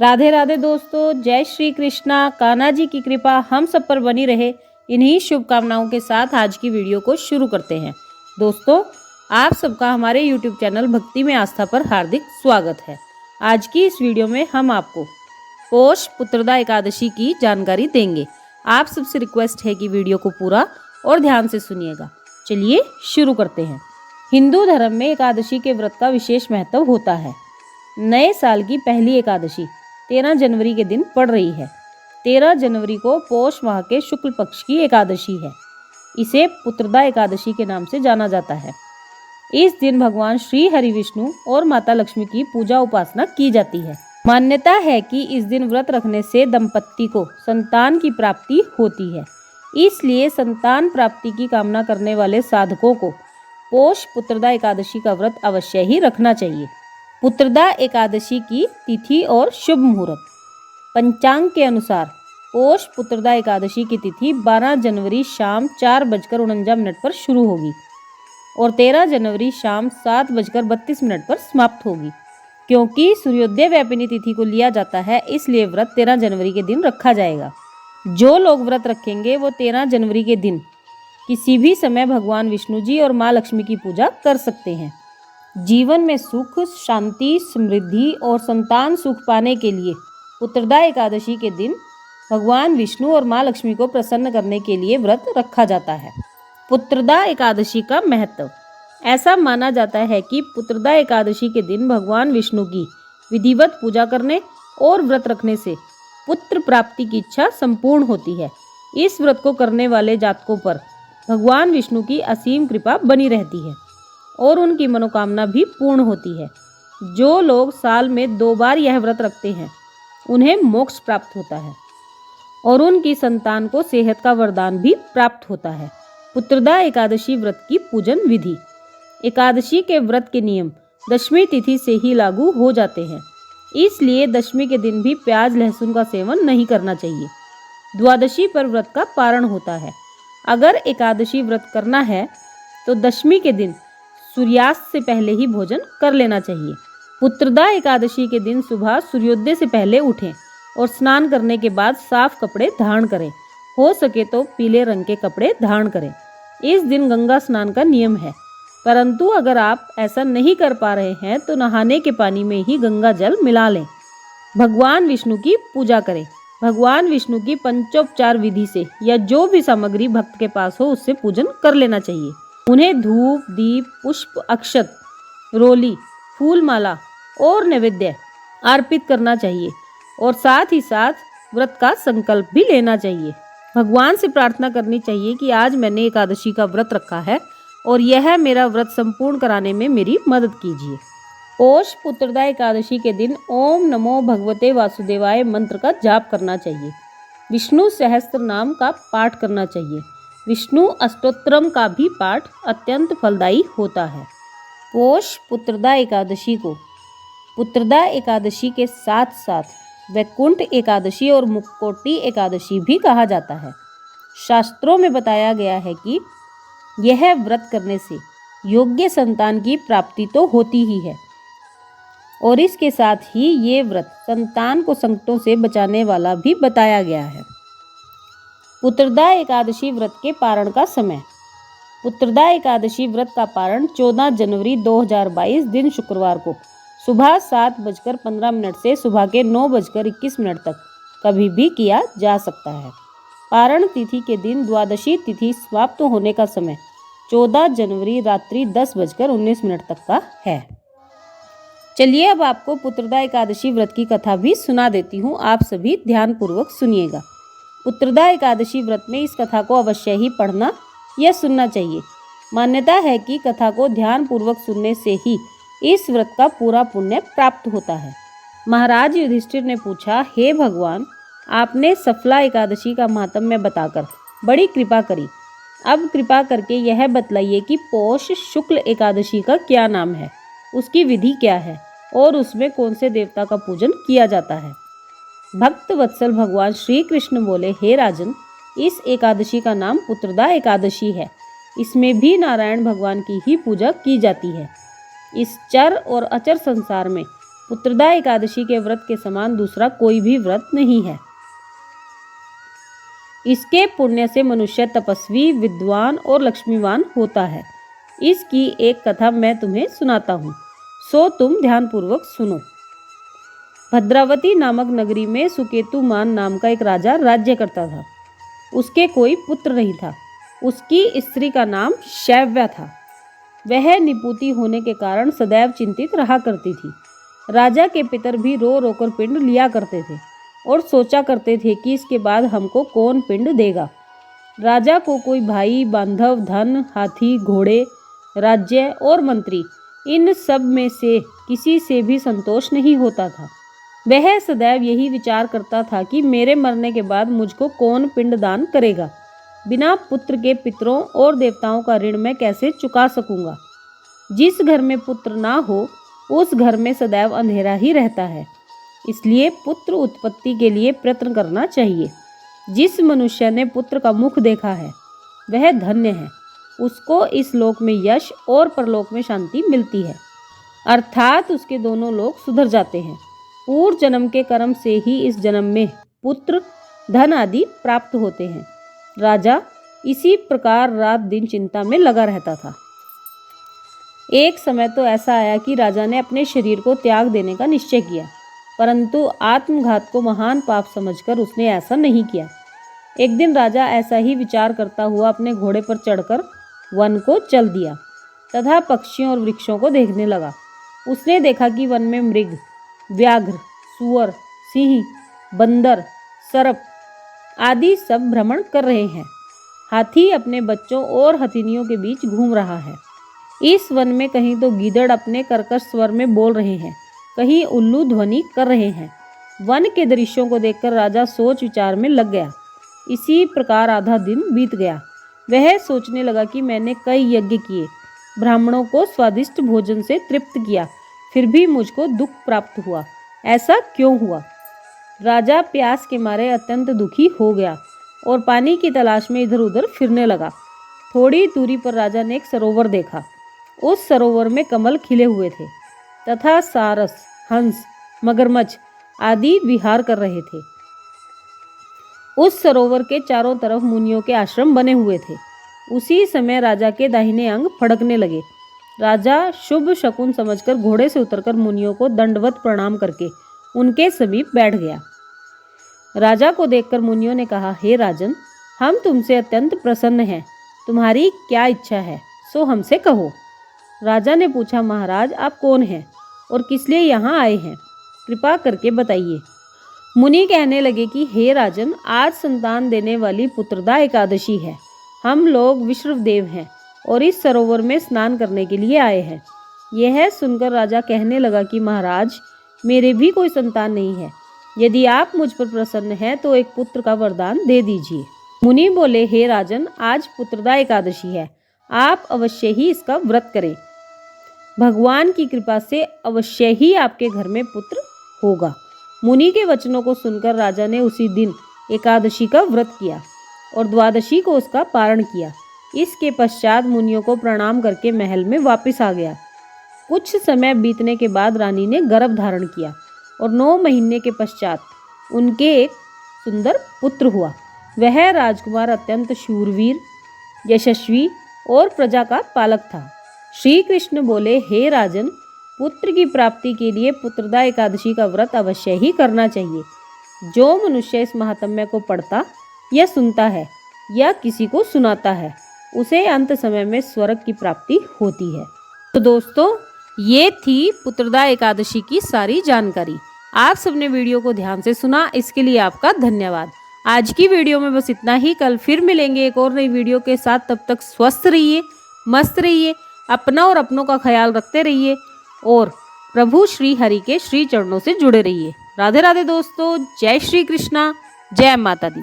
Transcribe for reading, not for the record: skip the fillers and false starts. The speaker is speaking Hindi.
राधे राधे दोस्तों, जय श्री कृष्णा। कान्हा जी की कृपा हम सब पर बनी रहे, इन्हीं शुभकामनाओं के साथ आज की वीडियो को शुरू करते हैं। दोस्तों, आप सबका हमारे YouTube चैनल भक्ति में आस्था पर हार्दिक स्वागत है। आज की इस वीडियो में हम आपको पौष पुत्रदा एकादशी की जानकारी देंगे। आप सबसे रिक्वेस्ट है कि वीडियो को पूरा और ध्यान से सुनिएगा। चलिए शुरू करते हैं। हिंदू धर्म में एकादशी के व्रत का विशेष महत्व होता है। नए साल की पहली एकादशी 13 जनवरी के दिन पड़ रही है। 13 जनवरी को पौष माह के शुक्ल पक्ष की एकादशी है। इसे पुत्रदा एकादशी के नाम से जाना जाता है। इस दिन भगवान श्री हरि विष्णु और माता लक्ष्मी की पूजा उपासना की जाती है। मान्यता है कि इस दिन व्रत रखने से दंपत्ति को संतान की प्राप्ति होती है। इसलिए संतान प्राप्ति की कामना करने वाले साधकों को पौष पुत्रदा एकादशी का व्रत अवश्य ही रखना चाहिए। पुत्रदा एकादशी की तिथि और शुभ मुहूर्त। पंचांग के अनुसार पौष पुत्रदा एकादशी की तिथि 12 जनवरी शाम 4:49 पर शुरू होगी और 13 जनवरी शाम 7:32 पर समाप्त होगी। क्योंकि सूर्योदय व्यापिनी तिथि को लिया जाता है, इसलिए व्रत 13 जनवरी के दिन रखा जाएगा। जो लोग व्रत रखेंगे वो 13 जनवरी के दिन किसी भी समय भगवान विष्णु जी और माँ लक्ष्मी की पूजा कर सकते हैं। जीवन में सुख, शांति, समृद्धि और संतान सुख पाने के लिए पुत्रदा एकादशी के दिन भगवान विष्णु और माँ लक्ष्मी को प्रसन्न करने के लिए व्रत रखा जाता है। पुत्रदा एकादशी का महत्व। ऐसा माना जाता है कि पुत्रदा एकादशी के दिन भगवान विष्णु की विधिवत पूजा करने और व्रत रखने से पुत्र प्राप्ति की इच्छा संपूर्ण होती है। इस व्रत को करने वाले जातकों पर भगवान विष्णु की असीम कृपा बनी रहती है और उनकी मनोकामना भी पूर्ण होती है। जो लोग साल में 2 बार यह व्रत रखते हैं उन्हें मोक्ष प्राप्त होता है और उनकी संतान को सेहत का वरदान भी प्राप्त होता है। पुत्रदा एकादशी व्रत की पूजन विधि। एकादशी के व्रत के नियम दशमी तिथि से ही लागू हो जाते हैं, इसलिए दशमी के दिन भी प्याज लहसुन का सेवन नहीं करना चाहिए। द्वादशी पर व्रत का पारण होता है। अगर एकादशी व्रत करना है तो दशमी के दिन सूर्यास्त से पहले ही भोजन कर लेना चाहिए। पुत्रदा एकादशी के दिन सुबह सूर्योदय से पहले उठें और स्नान करने के बाद साफ कपड़े धारण करें। हो सके तो पीले रंग के कपड़े धारण करें। इस दिन गंगा स्नान का नियम है, परंतु अगर आप ऐसा नहीं कर पा रहे हैं तो नहाने के पानी में ही गंगा जल मिला लें। भगवान विष्णु की पूजा करें। भगवान विष्णु की पंचोपचार विधि से या जो भी सामग्री भक्त के पास हो उससे पूजन कर लेना चाहिए। उन्हें धूप, दीप, पुष्प, अक्षत, रोली, फूल माला और नैवेद्य अर्पित करना चाहिए और साथ ही साथ व्रत का संकल्प भी लेना चाहिए। भगवान से प्रार्थना करनी चाहिए कि आज मैंने एकादशी का व्रत रखा है और यह मेरा व्रत संपूर्ण कराने में मेरी मदद कीजिए। पौष पुत्रदा एकादशी के दिन ओम नमो भगवते वासुदेवाय मंत्र का जाप करना चाहिए। विष्णु सहस्त्र नाम का पाठ करना चाहिए। विष्णु अष्टोत्तरम का भी पाठ अत्यंत फलदायी होता है। पौष पुत्रदा एकादशी को पुत्रदा एकादशी के साथ साथ वैकुंठ एकादशी और मुक्कोटी एकादशी भी कहा जाता है। शास्त्रों में बताया गया है कि यह व्रत करने से योग्य संतान की प्राप्ति तो होती ही है और इसके साथ ही ये व्रत संतान को संकटों से बचाने वाला भी बताया गया है। पुत्रदा एकादशी व्रत के पारण का समय। पुत्रदा एकादशी व्रत का पारण 14 जनवरी 2022 दिन शुक्रवार को सुबह 7:15 से सुबह के 9:21 तक कभी भी किया जा सकता है। पारण तिथि के दिन द्वादशी तिथि समाप्त होने का समय 14 जनवरी रात्रि 10:19 तक का है। चलिए अब आपको पुत्रदा एकादशी व्रत की कथा भी सुना देती हूँ। आप सभी ध्यानपूर्वक सुनिएगा। पुत्रदा एकादशी व्रत में इस कथा को अवश्य ही पढ़ना या सुनना चाहिए। मान्यता है कि कथा को ध्यानपूर्वक सुनने से ही इस व्रत का पूरा पुण्य प्राप्त होता है। महाराज युधिष्ठिर ने पूछा, हे भगवान, आपने सफला एकादशी का महात्म्य बताकर बड़ी कृपा करी। अब कृपा करके यह बतलाइए कि पौष शुक्ल एकादशी का क्या नाम है, उसकी विधि क्या है और उसमें कौन से देवता का पूजन किया जाता है। भक्त वत्सल भगवान श्री कृष्ण बोले, हे राजन, इस एकादशी का नाम पुत्रदा एकादशी है। इसमें भी नारायण भगवान की ही पूजा की जाती है। इस चर और अचर संसार में पुत्रदा एकादशी के व्रत के समान दूसरा कोई भी व्रत नहीं है। इसके पुण्य से मनुष्य तपस्वी, विद्वान और लक्ष्मीवान होता है। इसकी एक कथा मैं तुम्हें सुनाता हूँ, सो तुम ध्यानपूर्वक सुनो। भद्रावती नामक नगरी में सुकेतुमान नाम का एक राजा राज्य करता था। उसके कोई पुत्र नहीं था। उसकी स्त्री का नाम शैव्या था। वह निपुति होने के कारण सदैव चिंतित रहा करती थी। राजा के पितर भी रो रो कर पिंड लिया करते थे और सोचा करते थे कि इसके बाद हमको कौन पिंड देगा। राजा को कोई भाई, बांधव, धन, हाथी, घोड़े, राज्य और मंत्री, इन सब में से किसी से भी संतोष नहीं होता था। वह सदैव यही विचार करता था कि मेरे मरने के बाद मुझको कौन पिंडदान करेगा। बिना पुत्र के पितरों और देवताओं का ऋण मैं कैसे चुका सकूंगा। जिस घर में पुत्र ना हो उस घर में सदैव अंधेरा ही रहता है। इसलिए पुत्र उत्पत्ति के लिए प्रयत्न करना चाहिए। जिस मनुष्य ने पुत्र का मुख देखा है वह धन्य है। उसको इस लोक में यश और परलोक में शांति मिलती है, अर्थात उसके दोनों लोक सुधर जाते हैं। पूर्व जन्म के कर्म से ही इस जन्म में पुत्र, धन आदि प्राप्त होते हैं। राजा इसी प्रकार रात दिन चिंता में लगा रहता था। एक समय तो ऐसा आया कि राजा ने अपने शरीर को त्याग देने का निश्चय किया, परंतु आत्मघात को महान पाप समझकर उसने ऐसा नहीं किया। एक दिन राजा ऐसा ही विचार करता हुआ अपने घोड़े पर चढ़कर वन को चल दिया तथा पक्षियों और वृक्षों को देखने लगा। उसने देखा कि वन में मृग, व्याघ्र, सुअर, सिंह, बंदर, सर्प आदि सब भ्रमण कर रहे हैं। हाथी अपने बच्चों और हथिनियों के बीच घूम रहा है। इस वन में कहीं तो गीदड़ अपने कर्कश स्वर में बोल रहे हैं, कहीं उल्लू ध्वनि कर रहे हैं। वन के दृश्यों को देखकर राजा सोच विचार में लग गया। इसी प्रकार आधा दिन बीत गया। वह सोचने लगा कि मैंने कई यज्ञ किए, ब्राह्मणों को स्वादिष्ट भोजन से तृप्त किया, फिर भी मुझको दुख प्राप्त हुआ। ऐसा क्यों हुआ? राजा प्यास के मारे अत्यंत दुखी हो गया और पानी की तलाश में इधर उधर फिरने लगा। थोड़ी दूरी पर राजा ने एक सरोवर देखा। उस सरोवर में कमल खिले हुए थे तथा सारस, हंस, मगरमच्छ आदि विहार कर रहे थे। उस सरोवर के चारों तरफ मुनियों के आश्रम बने हुए थे। उसी समय राजा के दाहिने अंग फड़कने लगे। राजा शुभ शकुन समझकर घोड़े से उतरकर मुनियों को दंडवत प्रणाम करके उनके समीप बैठ गया। राजा को देखकर मुनियों ने कहा, हे राजन, हम तुमसे अत्यंत प्रसन्न हैं। तुम्हारी क्या इच्छा है सो हमसे कहो। राजा ने पूछा, महाराज आप कौन हैं और किस लिए यहाँ आए हैं, कृपा करके बताइए। मुनि कहने लगे कि हे राजन, आज संतान देने वाली पुत्रदा एकादशी है। हम लोग विश्वदेव हैं और इस सरोवर में स्नान करने के लिए आए हैं। यह सुनकर राजा कहने लगा कि महाराज, मेरे भी कोई संतान नहीं है। यदि आप मुझ पर प्रसन्न हैं तो एक पुत्र का वरदान दे दीजिए। मुनि बोले, हे राजन, आज पुत्रदा एकादशी है, आप अवश्य ही इसका व्रत करें। भगवान की कृपा से अवश्य ही आपके घर में पुत्र होगा। मुनि के वचनों को सुनकर राजा ने उसी दिन एकादशी का व्रत किया और द्वादशी को उसका पारण किया। इसके पश्चात मुनियों को प्रणाम करके महल में वापस आ गया। कुछ समय बीतने के बाद रानी ने गर्भ धारण किया और 9 महीने के पश्चात उनके एक सुंदर पुत्र हुआ। वह राजकुमार अत्यंत शूरवीर, यशस्वी और प्रजा का पालक था। श्री कृष्ण बोले, हे राजन, पुत्र की प्राप्ति के लिए पुत्रदा एकादशी का व्रत अवश्य ही करना चाहिए। जो मनुष्य इस महात्म्य को पढ़ता या सुनता है या किसी को सुनाता है, उसे अंत समय में स्वर्ग की प्राप्ति होती है। तो दोस्तों, ये थी पुत्रदा एकादशी की सारी जानकारी। आप सबने वीडियो को ध्यान से सुना, इसके लिए आपका धन्यवाद। आज की वीडियो में बस इतना ही। कल फिर मिलेंगे एक और नई वीडियो के साथ। तब तक स्वस्थ रहिए, मस्त रहिए, अपना और अपनों का ख्याल रखते रहिए और प्रभु श्री हरि के श्री चरणों से जुड़े रहिए। राधे राधे दोस्तों, जय श्री कृष्णा, जय माता दी।